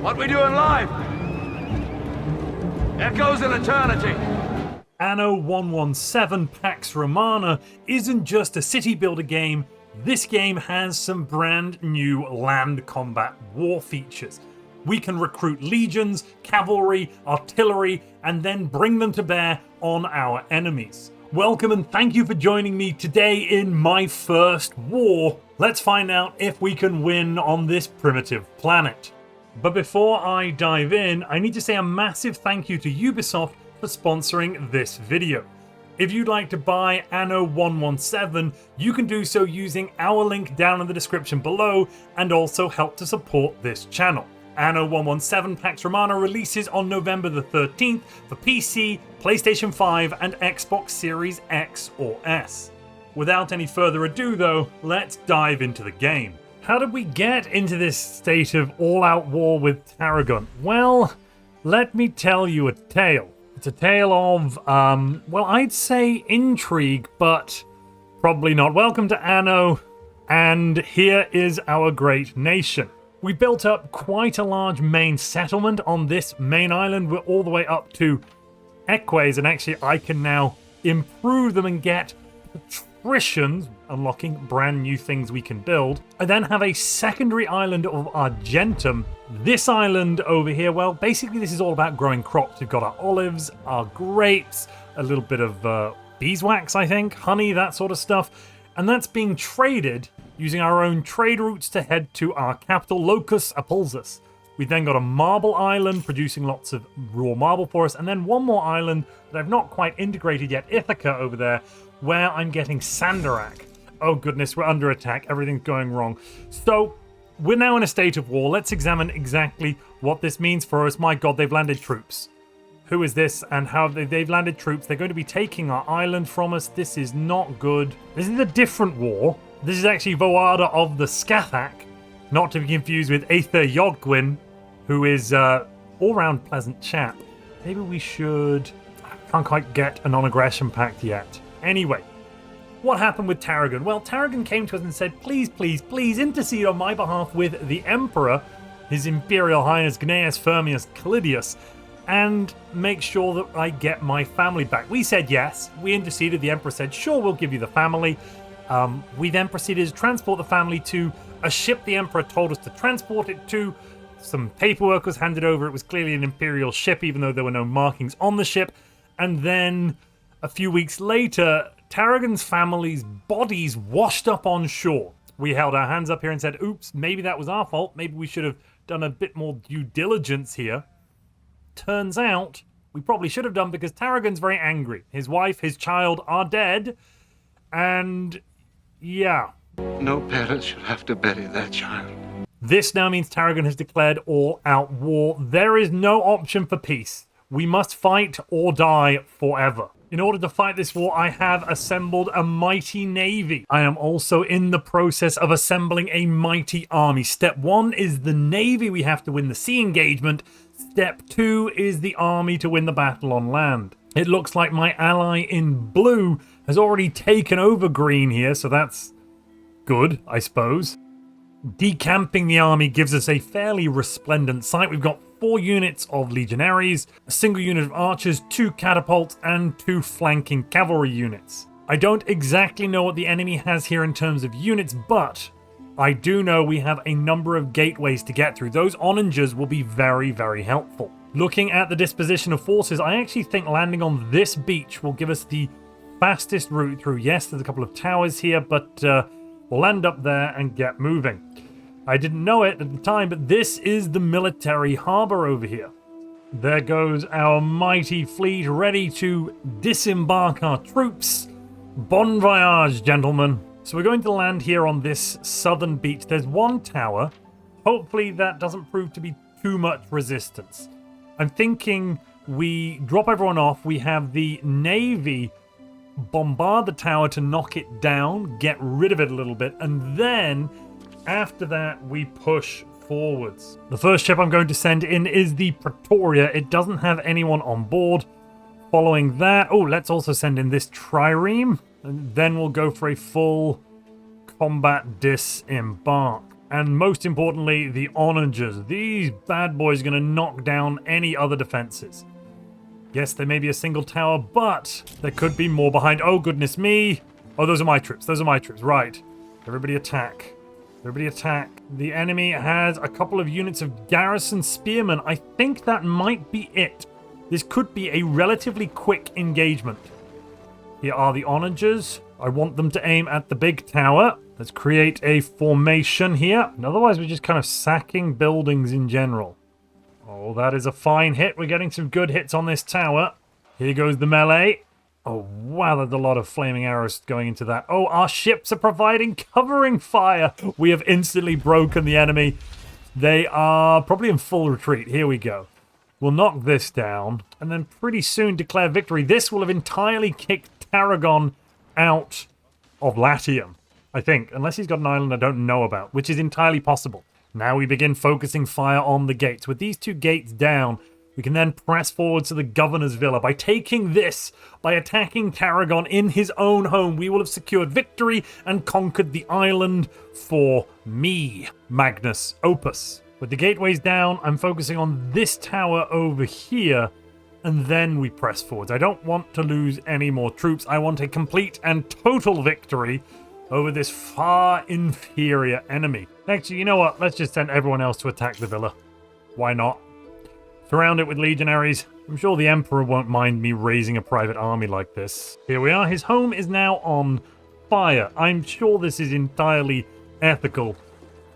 What we doing live? Echoes in eternity. Anno 117 Pax Romana isn't just a city builder game. This game has some brand new land combat war features. We can recruit legions, cavalry, artillery, and then bring them to bear on our enemies. Welcome and thank you for joining me today in my first war. Let's find out if we can win on this primitive planet. But before I dive in, I need to say a massive thank you to Ubisoft for sponsoring this video. If you'd like to buy Anno 117, you can do so using our link down in the description below and also help to support this channel. Anno 117 Pax Romana releases on November the 13th for PC, PlayStation 5 and Xbox Series X or S. Without any further ado though, let's dive into the game. How did we get into this state of all-out war with Tarragon? Well, let me tell you a tale. It's a tale of, well, I'd say intrigue, but probably not. Welcome to Anno, and here is our great nation. We built up quite a large main settlement on this main island. We're all the way up to Eques, and actually I can now improve them and get patricians, unlocking brand new things we can build. I then have a secondary island of Argentum. This island over here, well, basically this is all about growing crops. We've got our olives, our grapes, a little bit of beeswax, I think, honey, that sort of stuff. And that's being traded using our own trade routes to head to our capital, Locus Apulsus. We've then got a marble island producing lots of raw marble for us, and then one more island that I've not quite integrated yet, Ithaca over there, where I'm getting Sandarak. Oh goodness, we're under attack, everything's going wrong. So, we're now in a state of war. Let's examine exactly what this means for us. My god, they've landed troops. Who is this and how they've landed troops? They're going to be taking our island from us. This is not good. This is a different war. This is actually Voada of the Scathach, not to be confused with Aether Yodgwyn, who is all-round pleasant chap. Maybe we should... I can't quite get a non-aggression pact yet. Anyway, what happened with Tarragon? Well, Tarragon came to us and said, please, please, please intercede on my behalf with the Emperor, His Imperial Highness Gnaeus Firmius Callidius, and make sure that I get my family back. We said yes. We interceded. The Emperor said, sure, we'll give you the family. We then proceeded to transport the family to a ship the Emperor told us to transport it to. Some paperwork was handed over. It was clearly an Imperial ship, even though there were no markings on the ship. And then a few weeks later, Tarragon's family's bodies washed up on shore. We held our hands up here and said, oops, maybe that was our fault. Maybe we should have done a bit more due diligence here. Turns out we probably should have done, because Tarragon's very angry. His wife, his child are dead. And yeah. No parents should have to bury their child. This now means Tarragon has declared all-out war. There is no option for peace. We must fight or die forever. In order to fight this war, I have assembled a mighty navy. I am also in the process of assembling a mighty army. Step 1 is the navy. We have to win the sea engagement. Step 2 is the army to win the battle on land. It looks like my ally in blue has already taken over green here, so that's good, I suppose. Decamping the army gives us a fairly resplendent sight. We've got 4 units of legionaries, a single unit of archers, 2 catapults, and 2 flanking cavalry units. I don't exactly know what the enemy has here in terms of units, but I do know we have a number of gateways to get through. Those onagers will be very, very helpful. Looking at the disposition of forces, I actually think landing on this beach will give us the fastest route through. Yes, there's a couple of towers here, but we'll land up there and get moving. I didn't know it at the time, but this is the military harbor over here. There goes our mighty fleet ready to disembark our troops. Bon voyage, gentlemen. So we're going to land here on this southern beach. There's one tower. Hopefully that doesn't prove to be too much resistance. I'm thinking we drop everyone off. We have the navy bombard the tower to knock it down, get rid of it a little bit, and then after that we push forwards. The first ship I'm going to send in is the Pretoria. It doesn't have anyone on board. Following that, oh, let's also send in this trireme, and then we'll go for a full combat disembark. And most importantly, the onagers. These bad boys are going to knock down any other defenses. Yes, there may be a single tower, but there could be more behind. Oh, goodness me. Oh, those are my troops. Those are my troops. Right. Everybody attack. Everybody attack. The enemy has a couple of units of garrison spearmen. I think that might be it. This could be a relatively quick engagement. Here are the onagers. I want them to aim at the big tower. Let's create a formation here. And otherwise, we're just kind of sacking buildings in general. Oh, that is a fine hit. We're getting some good hits on this tower. Here goes the melee. Oh, wow, there's a lot of flaming arrows going into that. Oh, our ships are providing covering fire. We have instantly broken the enemy. They are probably in full retreat. Here we go. We'll knock this down and then pretty soon declare victory. This will have entirely kicked Tarragon out of Latium, I think. Unless he's got an island I don't know about, which is entirely possible. Now we begin focusing fire on the gates. With these two gates down, we can then press forward to the governor's villa. By taking this, by attacking Tarragon in his own home, we will have secured victory and conquered the island for me, Magnus Opus. With the gateways down, I'm focusing on this tower over here, and then we press forwards. I don't want to lose any more troops. I want a complete and total victory over this far inferior enemy. Actually, you know what? Let's just send everyone else to attack the villa. Why not? Surround it with legionaries. I'm sure the Emperor won't mind me raising a private army like this. Here we are. His home is now on fire. I'm sure this is entirely ethical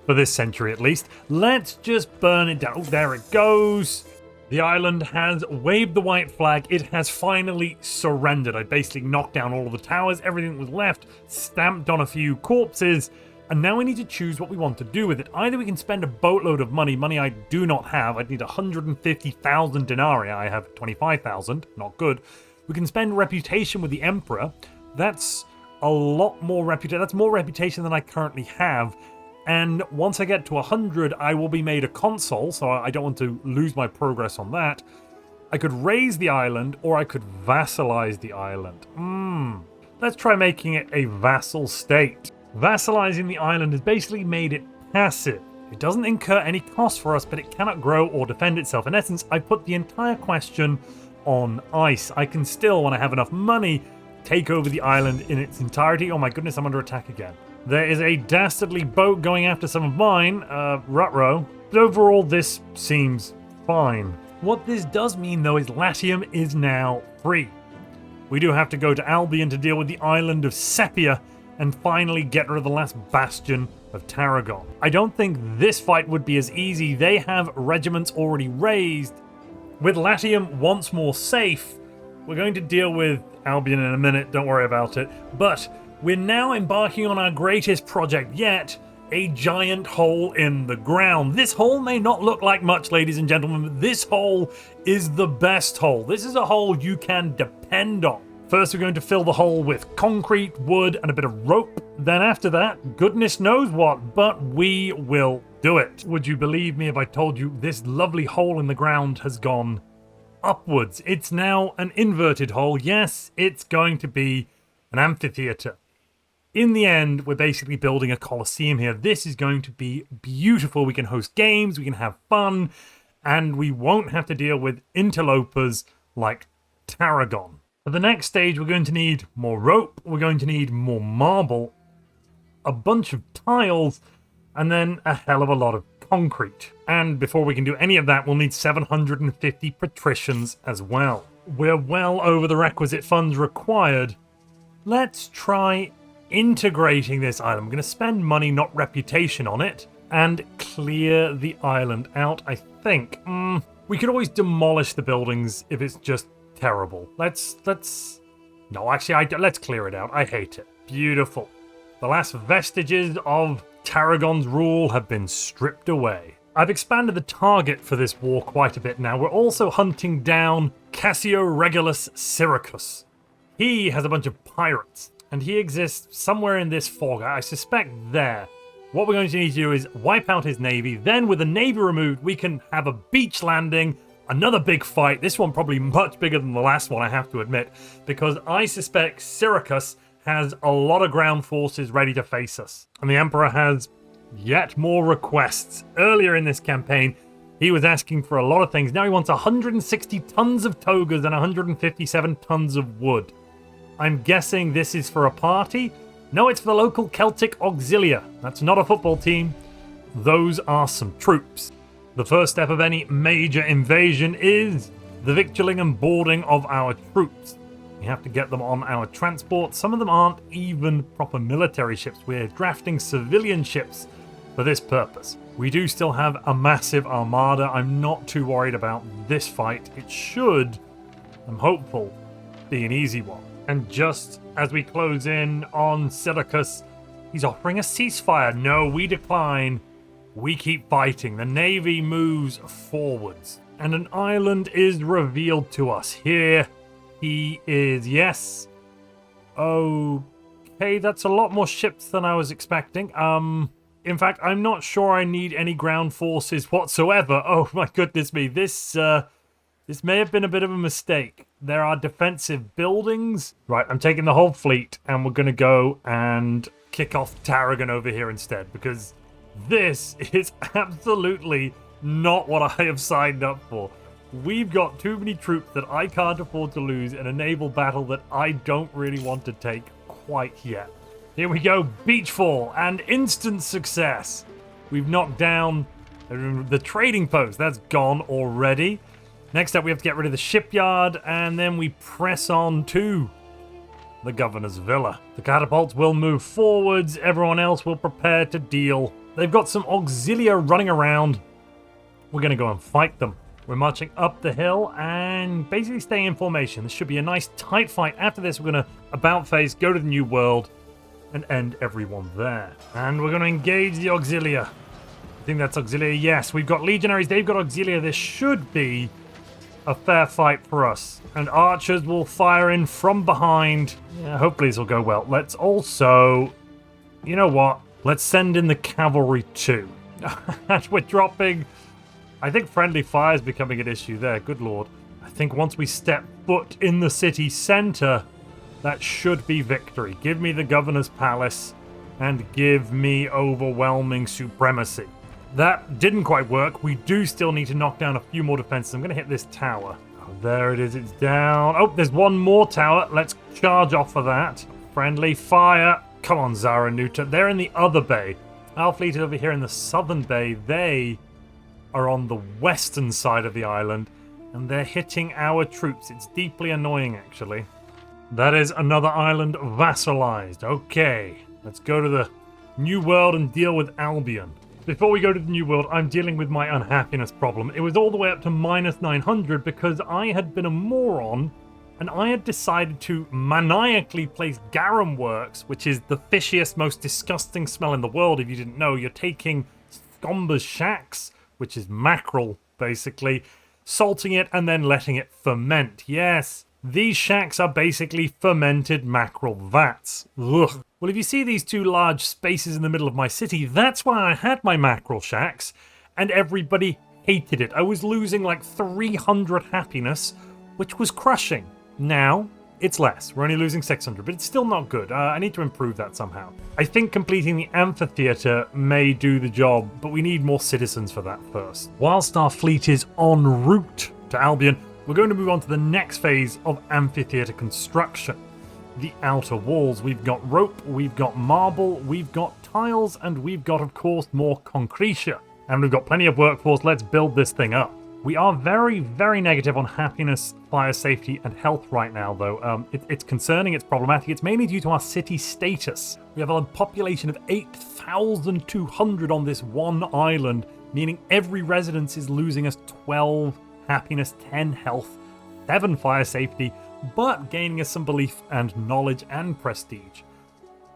for this century at least. Let's just burn it down. Oh, there it goes. The island has waved the white flag. It has finally surrendered. I basically knocked down all of the towers. Everything that was left, stamped on a few corpses. And now we need to choose what we want to do with it. Either we can spend a boatload of money I do not have. I'd need 150,000 denarii. I have 25,000. Not good. We can spend reputation with the Emperor. That's a lot more reputation. That's more reputation than I currently have. And once I get to 100, I will be made a consul, so I don't want to lose my progress on that. I could raise the island, or I could vassalize the island. Let's try making it a vassal state. Vassalizing the island has basically made it passive. It doesn't incur any cost for us, but it cannot grow or defend itself. In essence, I put the entire question on ice. I can still, when I have enough money, take over the island in its entirety. Oh my goodness, I'm under attack again. There is a dastardly boat going after some of mine, Rutro, but overall this seems fine. What this does mean though is Latium is now free. We do have to go to Albion to deal with the island of Sepia and finally get rid of the last bastion of Tarragon. I don't think this fight would be as easy. They have regiments already raised. With Latium once more safe, we're going to deal with Albion in a minute, don't worry about it, but we're now embarking on our greatest project yet, a giant hole in the ground. This hole may not look like much, ladies and gentlemen, but this hole is the best hole. This is a hole you can depend on. First, we're going to fill the hole with concrete, wood, and a bit of rope. Then after that, goodness knows what, but we will do it. Would you believe me if I told you this lovely hole in the ground has gone upwards? It's now an inverted hole. Yes, it's going to be an amphitheater. In the end, we're basically building a coliseum here. This is going to be beautiful. We can host games, we can have fun, and we won't have to deal with interlopers like Tarragon. For the next stage, we're going to need more rope, we're going to need more marble, a bunch of tiles, and then a hell of a lot of concrete. And before we can do any of that, we'll need 750 patricians as well. We're well over the requisite funds required. Let's try integrating this island. I'm going to spend money, not reputation, on it and clear the island out, I think. We could always demolish the buildings if it's just terrible. Let's clear it out. I hate it. Beautiful. The last vestiges of Tarragon's rule have been stripped away. I've expanded the target for this war quite a bit now. We're also hunting down Cassio Regulus Syracuse. He has a bunch of pirates, and he exists somewhere in this fog. I suspect there. What we're going to need to do is wipe out his navy. Then with the navy removed, we can have a beach landing, another big fight. This one probably much bigger than the last one, I have to admit, because I suspect Syracuse has a lot of ground forces ready to face us. And the Emperor has Yet more requests. Earlier in this campaign, he was asking for a lot of things. Now he wants 160 tons of togas and 157 tons of wood. I'm guessing this is for a party? No, it's for the local Celtic Auxilia. That's not a football team. Those are some troops. The first step of any major invasion is the victualling and boarding of our troops. We have to get them on our transport. Some of them aren't even proper military ships. We're drafting civilian ships for this purpose. We do still have a massive armada. I'm not too worried about this fight. It should, I'm hopeful, be an easy one. And just as we close in on Syracuse, he's offering a ceasefire. No, we decline. We keep fighting. The navy moves forwards. And an island is revealed to us. Here he is. Yes. Okay, that's a lot more ships than I was expecting. In fact, I'm not sure I need any ground forces whatsoever. Oh my goodness me. This may have been a bit of a mistake. There are defensive buildings. Right, I'm taking the whole fleet and we're going to go and kick off Tarragon over here instead, because this is absolutely not what I have signed up for. We've got too many troops that I can't afford to lose in a naval battle that I don't really want to take quite yet. Here we go, Beachfall, and instant success. We've knocked down the trading post. That's gone already. Next up, we have to get rid of the shipyard, and then we press on to the governor's villa. The catapults will move forwards. Everyone else will prepare to deal. They've got some auxilia running around. We're going to go and fight them. We're marching up the hill and basically staying in formation. This should be a nice tight fight. After this, we're going to about face, go to the New World, and end everyone there. And we're going to engage the auxilia. I think that's auxilia. Yes, we've got legionaries. They've got auxilia. This should be a fair fight for us. And archers will fire in from behind. Yeah, hopefully this will go well. Let's also... You know what? Let's send in the cavalry too. And we're dropping... I think friendly fire is becoming an issue there. Good lord. I think once we step foot in the city center, that should be victory. Give me the governor's palace and give me overwhelming supremacy. That didn't quite work. We do still need to knock down a few more defenses. I'm going to hit this tower. Oh, there it is. It's down. Oh, there's one more tower. Let's charge off of that. Friendly fire. Come on, Zaranuta. They're in the other bay. Our fleet is over here in the southern bay. They are on the western side of the island, and they're hitting our troops. It's deeply annoying, actually. That is another island vassalized. Okay, let's go to the New World and deal with Albion. Before we go to the New World, I'm dealing with my unhappiness problem. It was all the way up to -900 because I had been a moron and I had decided to maniacally place garum works, which is the fishiest, most disgusting smell in the world. If you didn't know, you're taking Scomber's shacks, which is mackerel, basically, salting it and then letting it ferment. Yes, these shacks are basically fermented mackerel vats. Ugh. Well, if you see these two large spaces in the middle of my city, that's why I had my mackerel shacks, and everybody hated it. I was losing like 300 happiness, which was crushing. Now, it's less. We're only losing 600, but it's still not good. I need to improve that somehow. I think completing the amphitheater may do the job, but we need more citizens for that first. Whilst our fleet is en route to Albion, we're going to move on to the next phase of amphitheater construction. The outer walls. We've got rope, we've got marble, we've got tiles, and we've got, of course, more concretia. And we've got plenty of workforce. Let's build this thing up. We are very, very negative on happiness, fire safety, and health right now, though. It's concerning, it's problematic. It's mainly due to our city status. We have a population of 8,200 on this one island, meaning every residence is losing us 12 happiness, 10 health, 7 fire safety, but gaining us some belief and knowledge and prestige.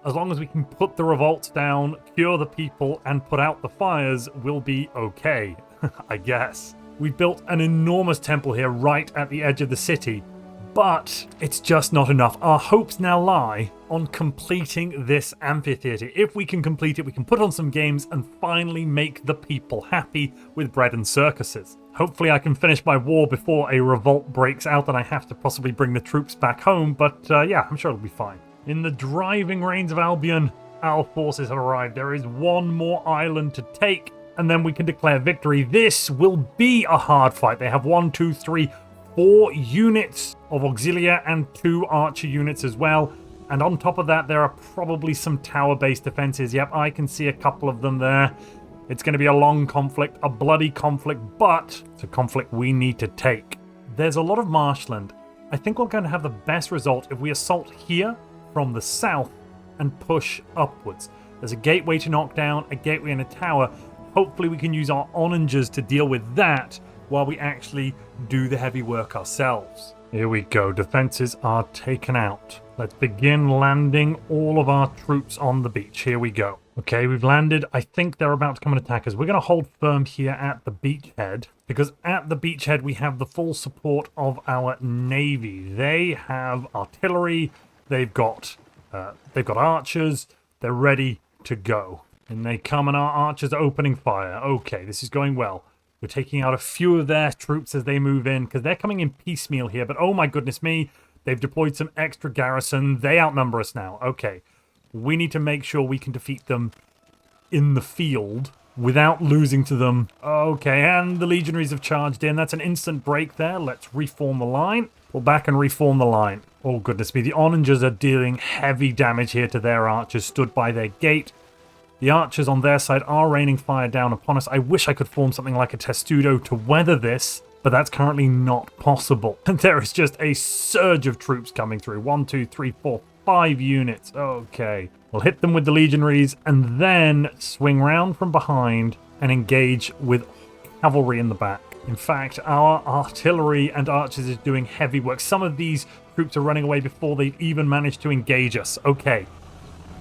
As long as we can put the revolts down, cure the people, and put out the fires, we'll be okay, I guess. We've built an enormous temple here right at the edge of the city, but it's just not enough. Our hopes now lie on completing this amphitheater. If we can complete it, we can put on some games and finally make the people happy with bread and circuses. Hopefully I can finish my war before a revolt breaks out and I have to possibly bring the troops back home, but yeah, I'm sure it'll be fine. In the driving rains of Albion, our forces have arrived. There is one more island to take, and then we can declare victory. This will be a hard fight. They have 1, 2, 3, 4 units of auxilia and 2 archer units as well. And on top of that, there are probably some tower-based defenses. Yep, I can see a couple of them there. It's going to be a long conflict, a bloody conflict, but it's a conflict we need to take. There's a lot of marshland. I think we're going to have the best result if we assault here from the south and push upwards. There's a gateway to knock down, a gateway and a tower. Hopefully we can use our onagers to deal with that while we actually do the heavy work ourselves. Here we go. Defenses are taken out. Let's begin landing all of our troops on the beach. Here we go. Okay, we've landed. I think they're about to come and attack us. We're going to hold firm here at the beachhead, because at the beachhead we have the full support of our navy. They have artillery. They've got archers. They're ready to go. And they come and our archers are opening fire. Okay, this is going well. We're taking out a few of their troops as they move in, because they're coming in piecemeal here. But oh my goodness me, they've deployed some extra garrison. They outnumber us now. Okay, we need to make sure we can defeat them in the field without losing to them. Okay, and the legionaries have charged in. That's an instant break there. Let's reform the line. Pull back and reform the line. Oh goodness me, the onagers are dealing heavy damage here to their archers stood by their gate. The archers on their side are raining fire down upon us. I wish I could form something like a testudo to weather this, but that's currently not possible. And there is just a surge of troops coming through. 1, 2, 3, 4, 5 units. Okay. We'll hit them with the legionaries and then swing round from behind and engage with cavalry in the back. In fact, our artillery and archers is doing heavy work. Some of these troops are running away before they've even managed to engage us. Okay.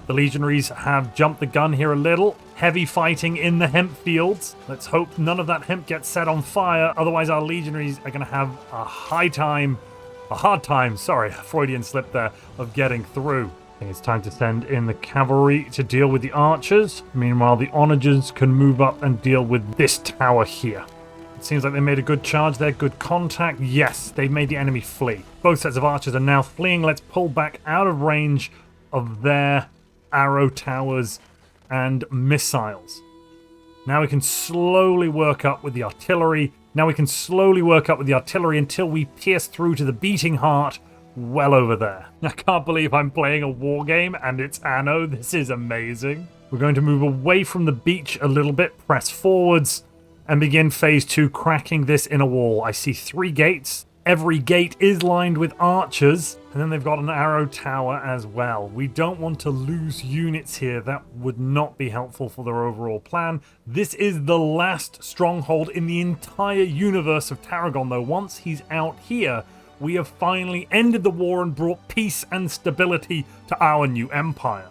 The legionaries have jumped the gun here a little. Heavy fighting in the hemp fields. Let's hope none of that hemp gets set on fire. Otherwise, our legionaries are going to have a hard time, Freudian slip there, of getting through. I think it's time to send in the cavalry to deal with the archers. Meanwhile, the onagers can move up and deal with this tower here. It seems like they made a good charge there, good contact. Yes, they've made the enemy flee. Both sets of archers are now fleeing. Let's pull back out of range of their arrow towers and missiles. Now we can slowly work up with the artillery. Until we pierce through to the beating heart well over there. I can't believe I'm playing a war game and it's Anno. This is amazing. We're going to move away from the beach a little bit, press forwards, and begin phase 2, cracking this inner wall. I see 3 gates. Every gate is lined with archers, and then they've got an arrow tower as well. We don't want to lose units here. That would not be helpful for their overall plan. This is the last stronghold in the entire universe of Tarragon, though. Once he's out here, we have finally ended the war and brought peace and stability to our new empire.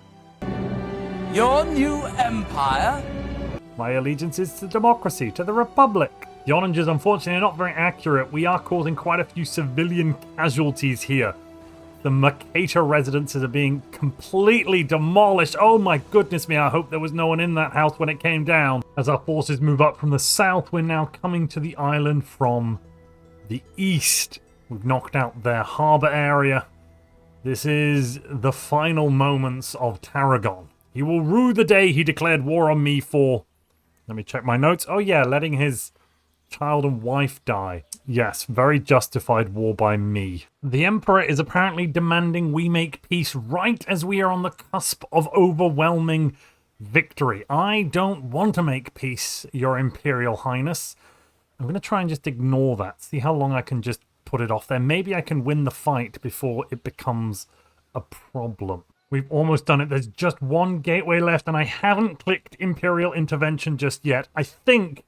Your new empire? My allegiance is to democracy, to the Republic. The onagers, unfortunately, are not very accurate. We are causing quite a few civilian casualties here. The Mercator residences are being completely demolished. Oh my goodness me, I hope there was no one in that house when it came down. As our forces move up from the south, we're now coming to the island from the east. We've knocked out their harbour area. This is the final moments of Tarragon. He will rue the day he declared war on me for... Let me check my notes. Oh yeah, letting his child and wife die. Yes, very justified war by me. The Emperor is apparently demanding we make peace right as we are on the cusp of overwhelming victory. I don't want to make peace, Your Imperial Highness. I'm going to try and just ignore that. See how long I can just put it off there. Maybe I can win the fight before it becomes a problem. We've almost done it. There's just one gateway left, and I haven't clicked Imperial Intervention just yet. I think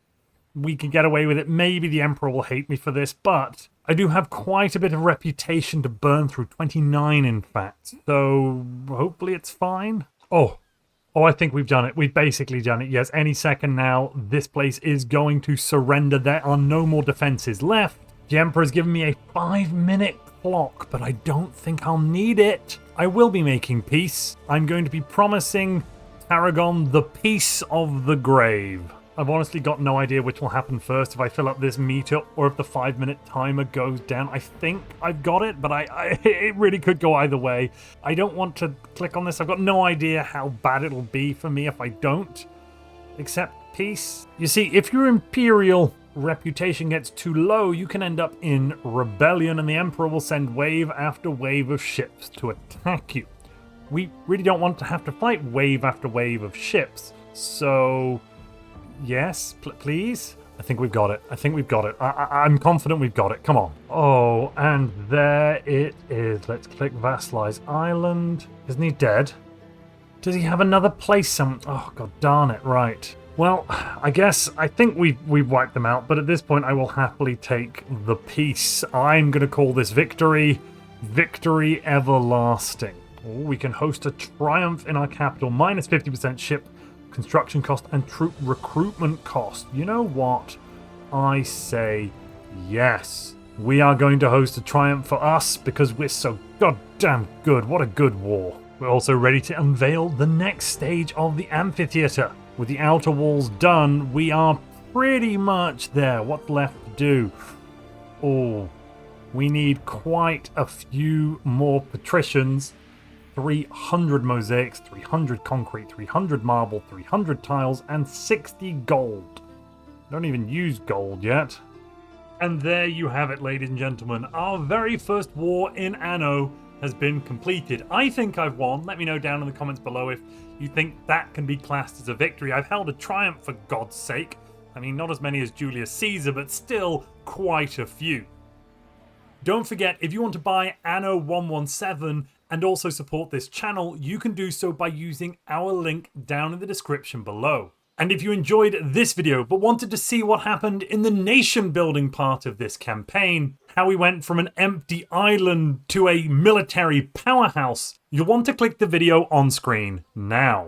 we can get away with it. Maybe the Emperor will hate me for this, but I do have quite a bit of reputation to burn through. 29, in fact. So hopefully it's fine. Oh, I think we've done it. We've basically done it. Yes, any second now, this place is going to surrender. There are no more defenses left. The Emperor's given me a 5-minute clock, but I don't think I'll need it. I will be making peace. I'm going to be promising Tarragon the peace of the grave. I've honestly got no idea which will happen first, if I fill up this meter or if the 5-minute timer goes down. I think I've got it, but it really could go either way. I don't want to click on this. I've got no idea how bad it'll be for me if I don't accept peace. You see, if your Imperial reputation gets too low, you can end up in rebellion, and the Emperor will send wave after wave of ships to attack you. We really don't want to have to fight wave after wave of ships. So, yes, please? I think we've got it. I think we've got it. I'm confident we've got it. Come on. Oh, and there it is. Let's click Vassalize Island. Isn't he dead? Does he have another place Oh, god darn it. Right. Well, I think we've wiped them out, but at this point I will happily take the peace. I'm going to call this victory. Victory everlasting. Oh, we can host a triumph in our capital. Minus 50% ship construction cost and troop recruitment cost. You know what? I say yes. We are going to host a triumph for us because we're so goddamn good. What a good war. We're also ready to unveil the next stage of the amphitheater. With the outer walls done, we are pretty much there. What's left to do? Oh, we need quite a few more patricians. 300 mosaics, 300 concrete, 300 marble, 300 tiles, and 60 gold. Don't even use gold yet. And there you have it, ladies and gentlemen. Our very first war in Anno has been completed. I think I've won. Let me know down in the comments below if you think that can be classed as a victory. I've held a triumph, for God's sake. I mean, not as many as Julius Caesar, but still quite a few. Don't forget, if you want to buy Anno 117 and also support this channel, you can do so by using our link down in the description below. And if you enjoyed this video but wanted to see what happened in the nation building part of this campaign, how we went from an empty island to a military powerhouse, you'll want to click the video on screen now.